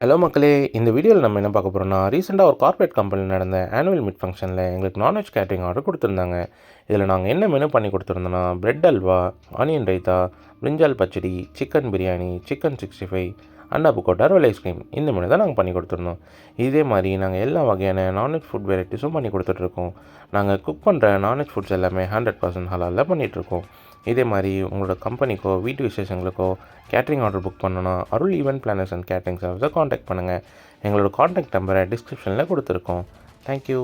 Hello மக்களே, இந்த வீடியோவில் நம்ம என்ன பார்க்க போகிறோம்னா, ரீசெண்டாக ஒரு கார்ப்பரேட் கம்பெனியில் நடந்த ஆனுவல் மீட் ஃபங்க்ஷனில் எங்களுக்கு நான்வெஜ் கேட்டரிங் ஆர்டர் கொடுத்துருந்தாங்க. இதில் நாங்கள் என்ன மெனு பண்ணி கொடுத்துருந்தோன்னா, பிரெட் அல்வா, ஆனியன் ரைத்தா, பிரிஞ்சால் பச்சடி, சிக்கன் பிரியாணி, சிக்கன் 65, அண்டா புக்கோட்டா, ரோல் ஐஸ்கிரீம். இந்த மெனு தான் நாங்கள் பண்ணி கொடுத்துருந்தோம். இதே மாதிரி நாங்கள் எல்லா வகையான நான்வெஜ் ஃபுட் வெரைட்டிஸும் பண்ணி கொடுத்துட்ருக்கோம். நாங்கள் குக் பண்ணுற நான்வெஜ் ஃபுட்ஸ் எல்லாமே 100% ஹலாலில் பண்ணிகிட்ருக்கோம். இதே மாதிரி உங்களோட கம்பெனிக்கோ வீட்டு விசேஷங்களுக்கோ கேட்ரிங் ஆர்டர் புக் பண்ணணும்னா Arul event planners and catering சர்வீஸை காண்டாக்ட் பண்ணுங்கள். எங்களோட காண்டாக்ட் நம்பரை டிஸ்கிரிப்ஷனில் கொடுத்துருக்கோம். தேங்க்யூ.